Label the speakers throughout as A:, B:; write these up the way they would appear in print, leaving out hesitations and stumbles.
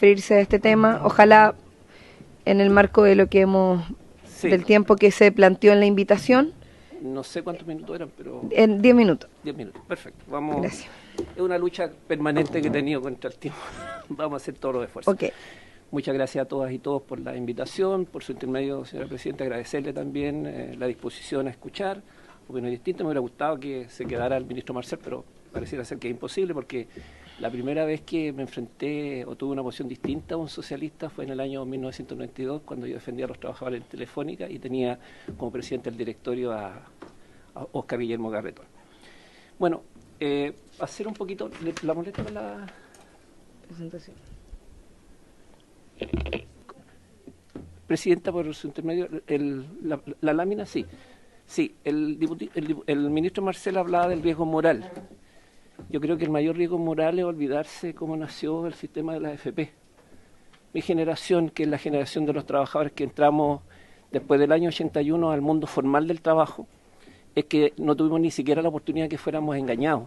A: referirse a este tema. Ojalá en el marco de lo que del tiempo que se planteó en la invitación.
B: No sé cuántos minutos eran, pero...
A: En 10 minutos.
B: 10 minutos, perfecto. Vamos.
A: Gracias.
B: Es una lucha permanente que he tenido contra el tiempo. Vamos a hacer todos los esfuerzos.
A: Okay.
B: Muchas gracias a todas y todos por la invitación, por su intermedio, señora Presidenta. Agradecerle también la disposición a escuchar opiniones distintas. Me hubiera gustado que se quedara el ministro Marcel, pero pareciera ser que es imposible porque la primera vez que me enfrenté o tuve una posición distinta a un socialista fue en el año 1992, cuando yo defendía a los trabajadores en Telefónica y tenía como presidente del directorio a Óscar Guillermo Garretón. Bueno, hacer un poquito, ¿la molesta con la presentación? Presidenta, por su intermedio, la lámina, sí. Sí, el ministro Marcel hablaba del riesgo moral. Yo creo que el mayor riesgo moral es olvidarse cómo nació el sistema de la AFP. Mi generación, que es la generación de los trabajadores que entramos después del año 81 al mundo formal del trabajo, es que no tuvimos ni siquiera la oportunidad de que fuéramos engañados.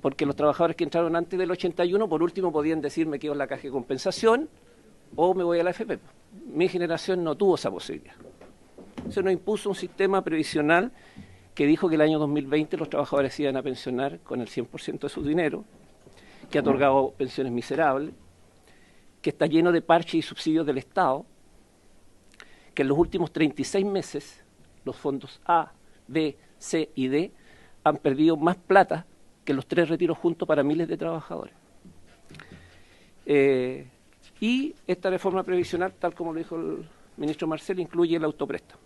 B: Porque los trabajadores que entraron antes del 81, por último, podían decir me quedo en la caja de compensación o me voy a la AFP. Mi generación no tuvo esa posibilidad. Se nos impuso un sistema previsional que dijo que el año 2020 los trabajadores se iban a pensionar con el 100% de su dinero, que ha otorgado pensiones miserables, que está lleno de parches y subsidios del Estado, que en los últimos 36 meses los fondos A, B, C y D han perdido más plata que los 3 retiros juntos para miles de trabajadores. Y esta reforma previsional, tal como lo dijo el ministro Marcel, incluye el autopréstamo.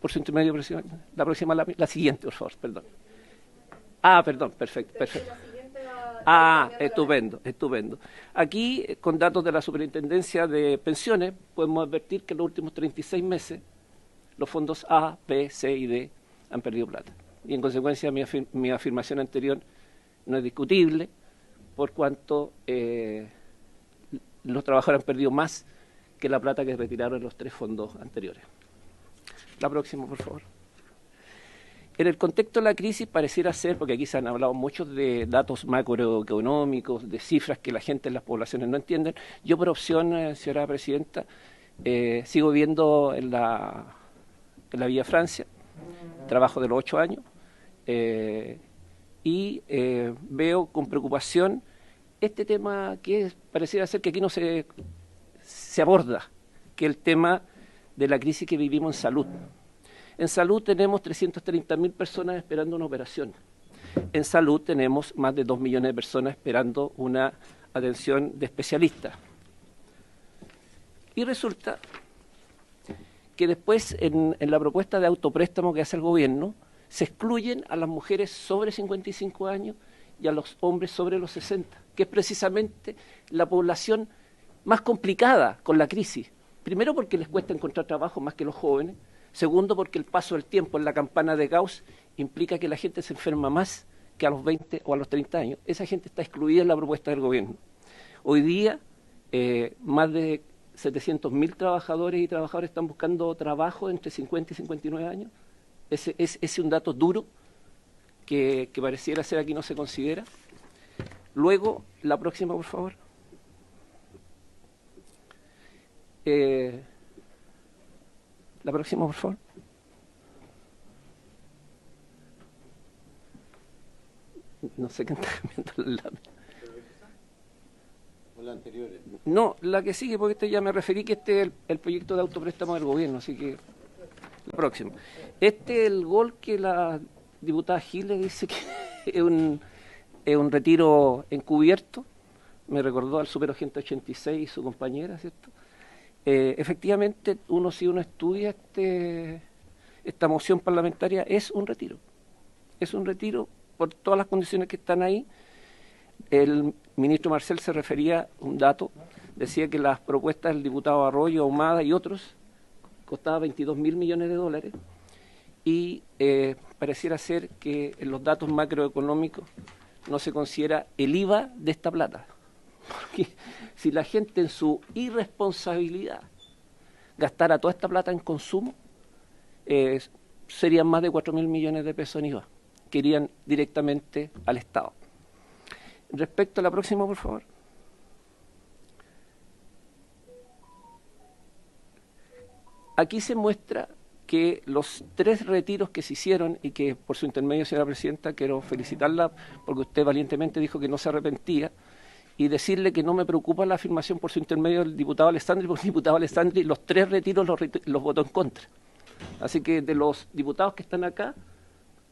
B: Por su intermedio, la siguiente, por favor, perdón. Perdón, perfecto. Estupendo. Aquí, con datos de la Superintendencia de Pensiones, podemos advertir que en los últimos 36 meses los fondos A, B, C y D han perdido plata. Y en consecuencia mi afirmación anterior no es discutible, por cuanto los trabajadores han perdido más que la plata que retiraron en los 3 fondos anteriores. La próxima, por favor. En el contexto de la crisis pareciera ser, porque aquí se han hablado mucho de datos macroeconómicos, de cifras que la gente en las poblaciones no entienden. Yo por opción, señora Presidenta, sigo viviendo en la Villa Francia, trabajo de los 8 años, y veo con preocupación este tema que pareciera ser que aquí no se aborda, que es el tema de la crisis que vivimos en salud. En salud tenemos 330.000 personas esperando una operación. En salud tenemos más de 2 millones de personas esperando una atención de especialistas. Y resulta que después en la propuesta de autopréstamo que hace el gobierno se excluyen a las mujeres sobre 55 años y a los hombres sobre los 60, que es precisamente la población más complicada con la crisis. Primero porque les cuesta encontrar trabajo más que los jóvenes. Segundo porque el paso del tiempo en la campana de Gauss implica que la gente se enferma más que a los 20 o a los 30 años. Esa gente está excluida en la propuesta del gobierno. Hoy día más de 700.000 trabajadores y trabajadoras están buscando trabajo entre 50 y 59 años. Ese es un dato duro que pareciera ser aquí no se considera. Luego, la próxima, por favor. La próxima, por favor. No sé qué está cambiando la lámina.
C: ¿O la anterior?
B: No, la que sigue, porque ya me referí que este es el proyecto de autopréstamo del gobierno, así que la próxima. Este es el gol que la diputada Giles dice que es un retiro encubierto. Me recordó al superagente 86 y su compañera, ¿cierto? Efectivamente, si uno estudia esta moción parlamentaria, es un retiro. Es un retiro por todas las condiciones que están ahí. El ministro Marcel se refería a un dato, decía que las propuestas del diputado Arroyo, Ahumada y otros costaban 22.000 millones de dólares y pareciera ser que en los datos macroeconómicos no se considera el IVA de esta plata. Porque si la gente en su irresponsabilidad gastara toda esta plata en consumo, serían más de 4.000 millones de pesos en IVA, que irían directamente al Estado. Respecto a la próxima, por favor. aquí se muestra que los 3 retiros que se hicieron y que por su intermedio, señora presidenta, quiero felicitarla porque usted valientemente dijo que no se arrepentía y decirle que no me preocupa la afirmación por su intermedio del diputado Alessandri, porque el diputado Alessandri los 3 retiros los votó en contra. Así que de los diputados que están acá,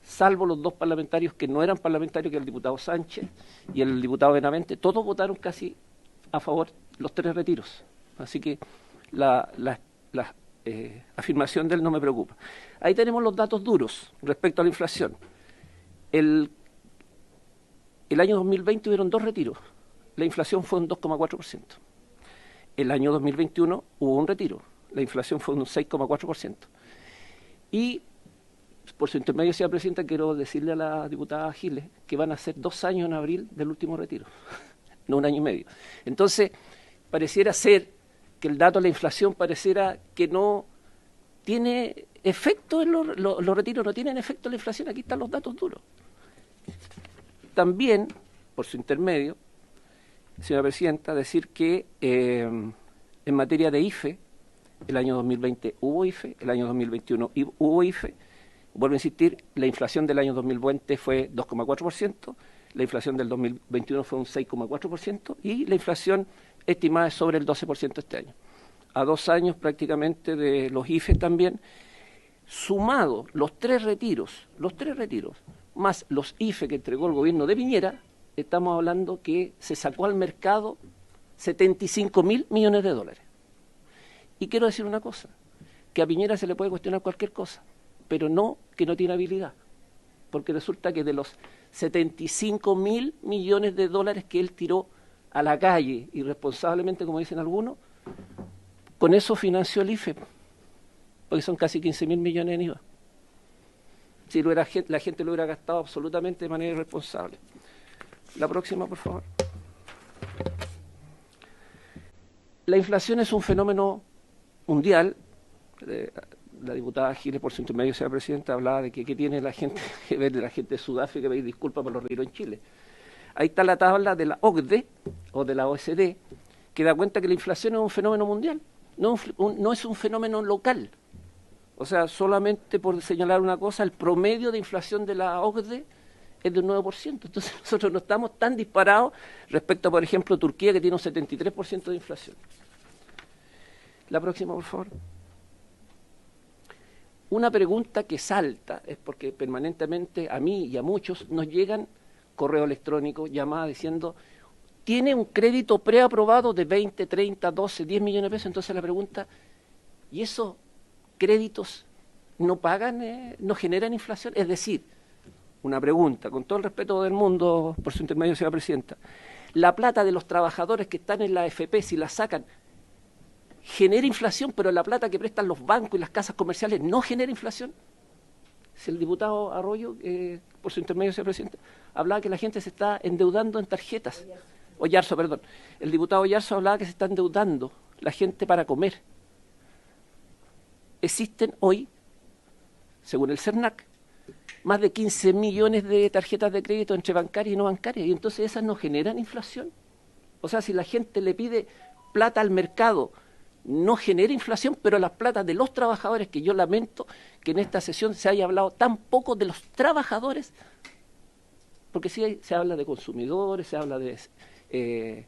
B: salvo los 2 parlamentarios que no eran parlamentarios, que el diputado Sánchez y el diputado Benavente, todos votaron casi a favor los 3 retiros. Así que la afirmación de él no me preocupa. Ahí tenemos los datos duros respecto a la inflación. El año 2020 hubieron 2 retiros. La inflación fue un 2,4%. El año 2021 hubo un retiro. La inflación fue un 6,4%. Y por su intermedio, señora presidenta, quiero decirle a la diputada Giles que van a ser 2 años en abril del último retiro, no 1 año y medio. Entonces, pareciera ser que el dato de la inflación pareciera que no tiene efecto en los retiros, no tienen efecto en la inflación. Aquí están los datos duros. También, por su intermedio, señora presidenta, decir que en materia de IFE, el año 2020 hubo IFE, el año 2021 hubo IFE. Vuelvo a insistir, la inflación del año 2020 fue 2,4%, la inflación del 2021 fue un 6,4% y la inflación estimada es sobre el 12% este año. A 2 años prácticamente de los IFE también, sumado los 3 retiros, más los IFE que entregó el gobierno de Piñera, estamos hablando que se sacó al mercado 75.000 millones de dólares. Y quiero decir una cosa, que a Piñera se le puede cuestionar cualquier cosa, pero no que no tiene habilidad, porque resulta que de los 75.000 millones de dólares que él tiró a la calle, irresponsablemente, como dicen algunos, con eso financió el IFE, porque son casi 15.000 millones en IVA. Si la gente lo hubiera gastado absolutamente de manera irresponsable. La próxima, por favor. La inflación es un fenómeno mundial. La diputada Giles, por su intermedio, señora presidenta, hablaba de que tiene la gente que ver de la gente de Sudáfrica, pedir disculpas por los retiros en Chile. Ahí está la tabla de la OCDE o de la OECD, que da cuenta que la inflación es un fenómeno mundial, no es un fenómeno local. O sea, solamente por señalar una cosa, el promedio de inflación de la OCDE es de un 9%. Entonces nosotros no estamos tan disparados respecto a, por ejemplo, Turquía, que tiene un 73% de inflación. La próxima, por favor. Una pregunta que salta es porque permanentemente a mí y a muchos nos llegan correo electrónico, llamadas diciendo, tiene un crédito preaprobado de 20, 30, 12, 10 millones de pesos. Entonces la pregunta, ¿y esos créditos no pagan, no generan inflación? Es decir, una pregunta, con todo el respeto del mundo, por su intermedio, señora presidenta, la plata de los trabajadores que están en la AFP, si la sacan, genera inflación, pero la plata que prestan los bancos y las casas comerciales no genera inflación. Si el diputado Arroyo, por su intermedio, señora presidenta, hablaba que la gente se está endeudando en tarjetas. Oyarzo, perdón. El diputado Oyarzo hablaba que se está endeudando la gente para comer. Existen hoy, según el CERNAC, más de 15 millones de tarjetas de crédito entre bancarias y no bancarias, y entonces esas no generan inflación. O sea, si la gente le pide plata al mercado, no genera inflación, pero las platas de los trabajadores, que yo lamento que en esta sesión se haya hablado tan poco de los trabajadores, porque sí se habla de consumidores, se habla de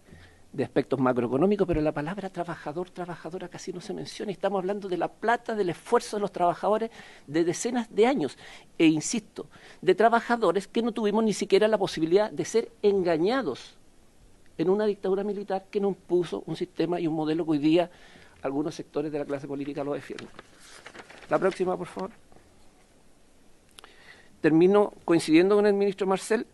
B: aspectos macroeconómicos, pero la palabra trabajador, trabajadora casi no se menciona. Estamos hablando de la plata, del esfuerzo de los trabajadores de decenas de años, e insisto, de trabajadores que no tuvimos ni siquiera la posibilidad de ser engañados en una dictadura militar que nos puso un sistema y un modelo que hoy día algunos sectores de la clase política lo defienden. La próxima, por favor. Termino coincidiendo con el ministro Marcel,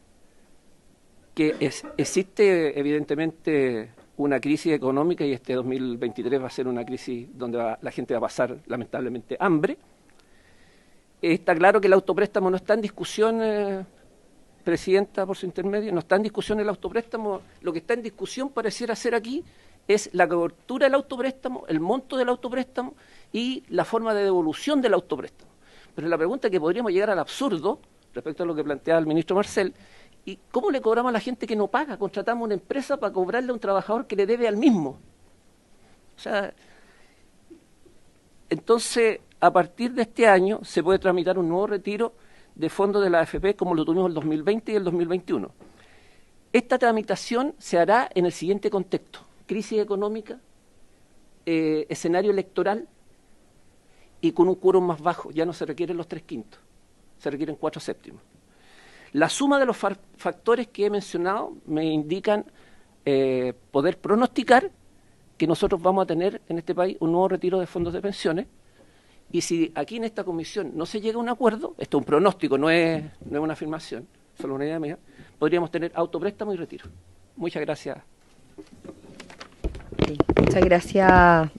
B: que existe evidentemente una crisis económica y este 2023 va a ser una crisis donde la gente va a pasar lamentablemente hambre. Está claro que el autopréstamo no está en discusión, presidenta, por su intermedio, no está en discusión el autopréstamo. Lo que está en discusión pareciera ser aquí es la cobertura del autopréstamo, el monto del autopréstamo y la forma de devolución del autopréstamo. Pero la pregunta que podríamos llegar al absurdo respecto a lo que planteaba el ministro Marcel, ¿y cómo le cobramos a la gente que no paga? Contratamos una empresa para cobrarle a un trabajador que le debe al mismo. O sea, Entonces, a partir de este año se puede tramitar un nuevo retiro de fondos de la AFP como lo tuvimos el 2020 y el 2021. Esta tramitación se hará en el siguiente contexto: crisis económica, escenario electoral y con un quórum más bajo. Ya no se requieren los 3/5, se requieren 4/7. La suma de los factores que he mencionado me indican poder pronosticar que nosotros vamos a tener en este país un nuevo retiro de fondos de pensiones, y si aquí en esta comisión no se llega a un acuerdo, esto es un pronóstico, no es una afirmación, solo una idea mía, podríamos tener autopréstamo y retiro. Muchas gracias.
A: Sí, muchas gracias a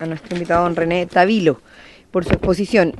A: nuestro invitado don René Tavilo por su exposición.